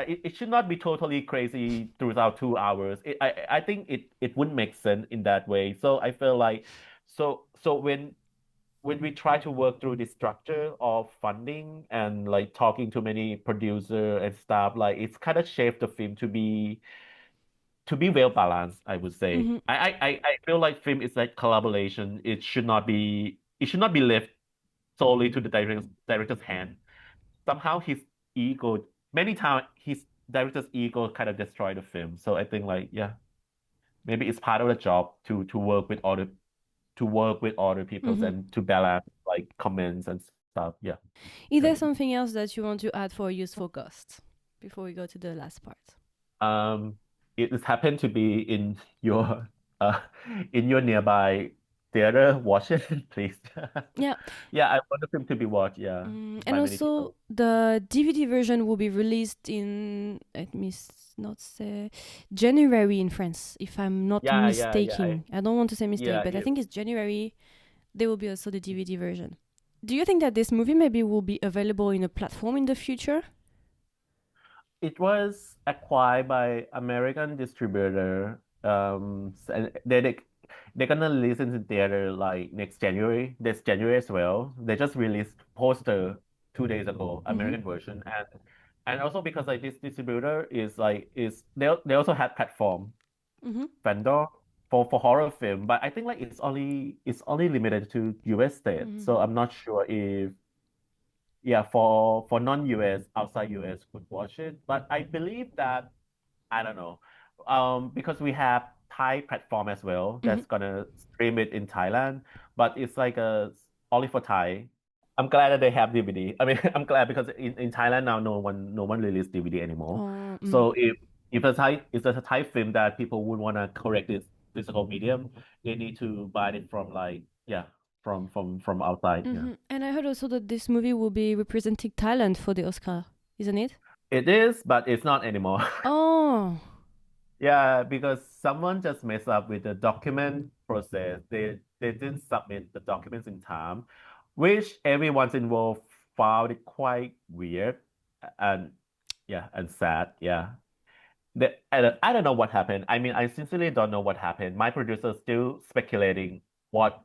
It should not be totally crazy throughout 2 hours. I think it wouldn't make sense in that way. So I feel like so when we try to work through the structure of funding and like talking to many producer and stuff, like it's kind of shaped the film to be well balanced, I would say. mm-hmm. I feel like film is like collaboration. It should not be left solely to the director's hand. Somehow his ego many times his director's ego kind of destroyed the film. So I think like yeah, maybe it's part of the job to work with other peoples Mm-hmm. and to balance like comments and stuff. Yeah. Is there Right. something else that you want to add for useful cost before we go to the last part? Um it has happened to be uh in your nearby. theater watch it, please. Yeah. Yeah, I want the film to be watched, yeah, And by many also people. the DVD version will be released in, let me not say, January in France, if I'm not Yeah, yeah, yeah. mistaking. I don't want to say mistake, Yeah, but I think it's January. There will be also the DVD version. Do you think that this movie maybe will be available in a platform in the future? it was acquired by American distributor. And they're gonna release it in theater like next January, this January as well. They just released poster 2 days ago, Mm-hmm. American version, and also because like this distributor is like is they also have platform Mm-hmm. vendor for horror film, but I think like it's only limited to US state. Mm-hmm. So I'm not sure if yeah for non-US outside US could watch it. But I believe that I don't know. Because we have Thai platform as well Mm-hmm. that's gonna stream it in Thailand, but it's like a only for Thai. I'm glad that they have DVD. I mean, I'm glad because in Thailand now no one release DVD anymore. So if it's a Thai film that people would wanna correct this physical medium, they need to buy it from like yeah from outside. Yeah, And I heard also that this movie will be representing Thailand for the Oscar, isn't it? it is, but it's not anymore. Oh. Yeah, because someone just messed up with the document process. They didn't submit the documents in time, which everyone's involved found it quite weird and yeah, and sad. Yeah. I don't know what happened. I mean, I sincerely don't know what happened. My producer's still speculating what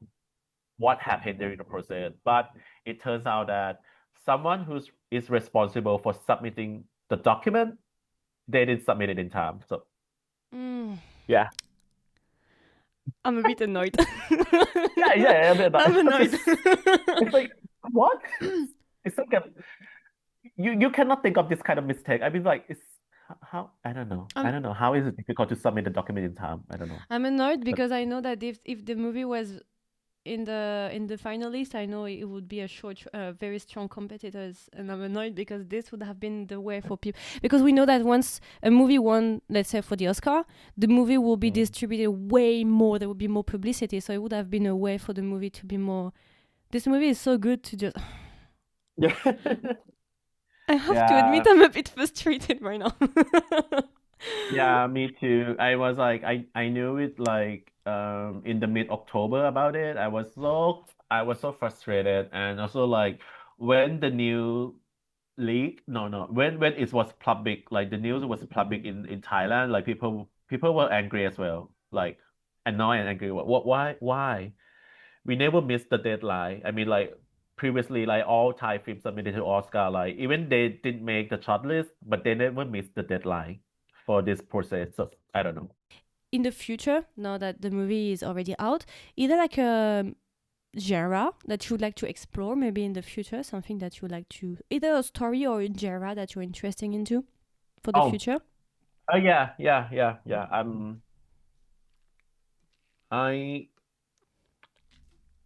what happened during the process, but it turns out that someone who is responsible for submitting the document, they didn't submit it in time. So Mm. yeah. I'm a bit annoyed. Yeah, yeah, I mean, I'm because annoyed. it's like what? It's like you cannot think of this kind of mistake. I mean, like it's how I don't know. I I'm don't know how is it difficult to submit the document in time. I don't know. I'm annoyed But because I know that if the movie was in the finalist, I know it would be a very strong competitors, and I'm annoyed because this would have been the way for people, because we know that once a movie won, let's say for the Oscar, the movie will be mm. distributed way more. There would be more publicity, so it would have been a way for the movie to be more. This movie is so good to just. Yeah, I have to admit, yeah, I'm a bit frustrated right now. yeah. Me too. I was like, I knew it like in the mid-October about it. I was so frustrated, and also like when the new leak no no when it was public like the news was public in Thailand like people were angry as well like annoyed and angry why we never missed the deadline. I mean like previously like all Thai films submitted to Oscar like even they didn't make the shortlist but they never missed the deadline for this process, so I don't know. In the future, now that the movie is already out, either like a genre that you would like to explore, maybe in the future, something that you would like to, either a story or a genre that you're interested into for the Oh, future. yeah, yeah, yeah, yeah. I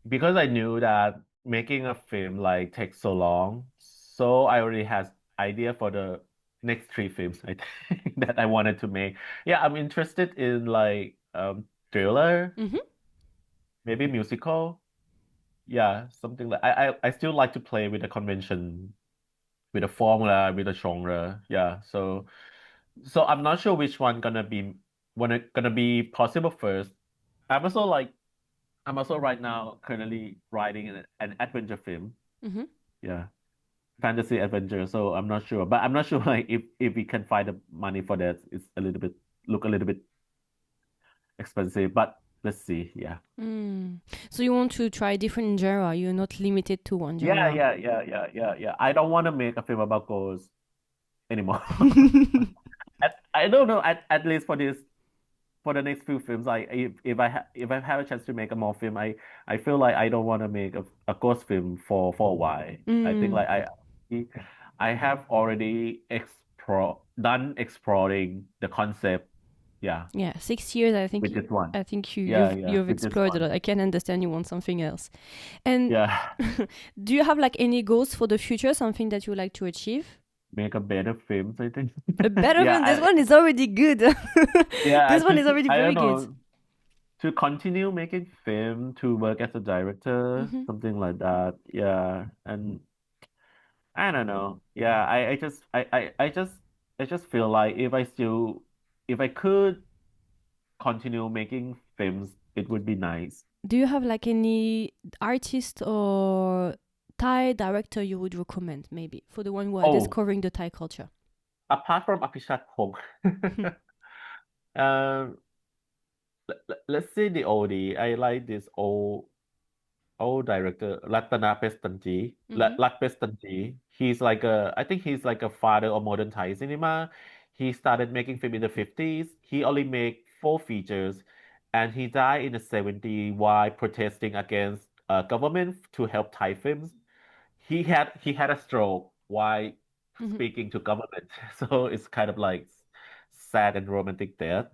because I knew that making a film like takes so long, so I already has idea for the next three films I think that I wanted to make. Yeah, I'm interested in like thriller, Mm-hmm. maybe musical. Yeah, something like I still like to play with the convention, with the formula, with the genre. Yeah, so I'm not sure which one gonna be possible first. I'm also like I'm also right now currently writing an adventure film. Mm-hmm. Yeah, fantasy adventure. So I'm not sure, but I'm not sure like if we can find the money for that. It's a little bit expensive, but let's see. Yeah. Mm. So you want to try different genre. You're not limited to one Yeah, genre. yeah, yeah, yeah, yeah, yeah. I don't want to make a film about ghosts anymore. I don't know. At least for the next few films, like if I have a chance to make a more film, I feel like I don't want to make a ghost film for a while. I think Mm. like I have already done exploring the concept. Yeah, Yeah, 6 years. I think with this one. I think Yeah, yeah, you've with this explored a one. lot. I can understand you want something else. And Yeah, do you have like any goals for the future? Something that you would like to achieve? make a better films, I think. A better Yeah, one. This one is already good. yeah, This one is already I don't very good. know. to continue making film, to work as a director, Hmm. something like that. Yeah. And I don't know. Yeah, I just feel like if I could continue making films, it would be nice. Do you have like any artist or Thai director you would recommend, maybe for the one who are Oh, discovering the Thai culture? apart from Apichatpong, um, let's say the oldie. I like this old director Ratana Pestanji, Hmm. Lat Pestanji. I think he's like a father of modern Thai cinema. He started making film in the 50s. He only made four features, and he died in the 70s while protesting against government to help Thai films. He had a stroke while Hmm. speaking to government, so it's kind of like sad and romantic death.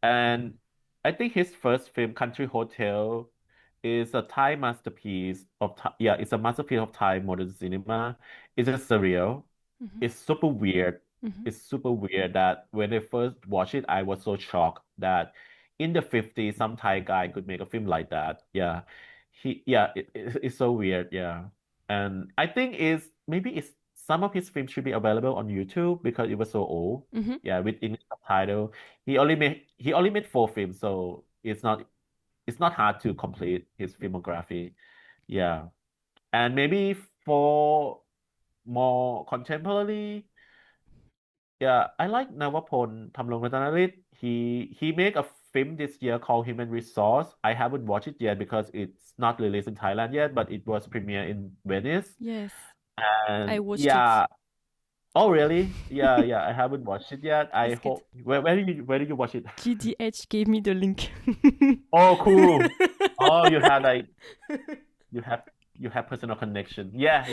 And I think his first film, Country Hotel, is a Thai masterpiece of yeah, it's a masterpiece of Thai modern cinema. It's just surreal. Hmm. It's super weird. Hmm. It's super weird that when I first watched it, I was so shocked that in the 50s, some Thai guy could make a film like that. Yeah. It's so weird. Yeah. And I think maybe some of his films should be available on YouTube because it was so old. Hmm. Yeah, with English subtitle. He only made four films, so it's not hard to complete his filmography. Yeah. And maybe for more contemporary, yeah, I like Navapol Thamlongrattanarith. He made a film this year called Human Resource. I haven't watched it yet because it's not released in Thailand yet, but it was premiere in Venice. Yes, I And watched it. yeah, oh really? Yeah, I haven't watched it yet. I It's good. hope where did you watch it? GDH gave me the link. Oh, cool. Oh, you have you have personal connection. Yeah.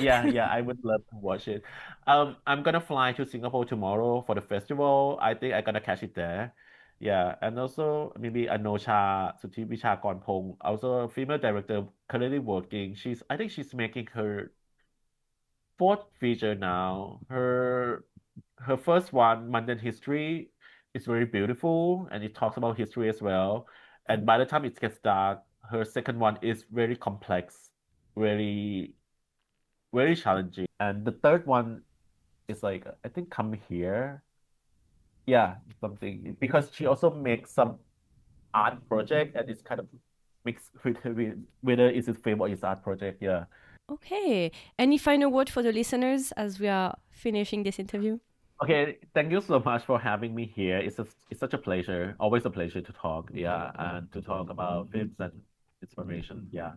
I would love to watch it. I'm gonna fly to Singapore tomorrow for the festival. I think I'm gonna catch it there. Yeah, and also maybe Anosha Suthi Vichakornpong, also a female director currently working. I think she's making her fourth feature now. Her first one, Mandan History, is very beautiful and it talks about history as well. And by the time it gets dark, her second one is very complex, very very challenging. And the third one is like I think Come Here. Yeah, something because she also makes some art project and it's kind of mixed with whether it's his film or his art project. Yeah. Okay. Any final word for the listeners as we are finishing this interview? Okay, thank you so much for having me here. It's such a pleasure, always a pleasure to talk, yeah, and to talk about films and inspiration, yeah.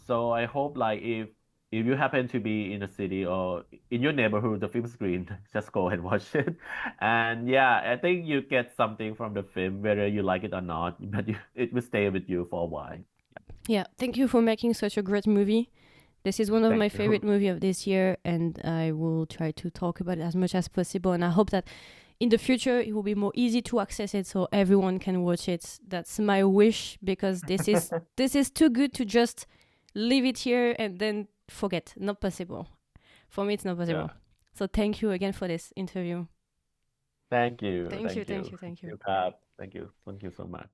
So I hope like if you happen to be in a city or in your neighborhood, the film screen, just go and watch it. And yeah, I think you get something from the film, whether you like it or not, but it will stay with you for a while. Yeah, thank you for making such a great movie. This is one of my Thank favorite you. movie of this year, and I will try to talk about it as much as possible. And I hope that in the future it will be more easy to access it so everyone can watch it. That's my wish because this is too good to just leave it here and then forget. Not possible. For me, it's not possible. Yeah. So thank you again for this interview. Thank you. Thank you, Thank thank you. you, thank Thank you. you, Pat. Thank you. Thank you so much.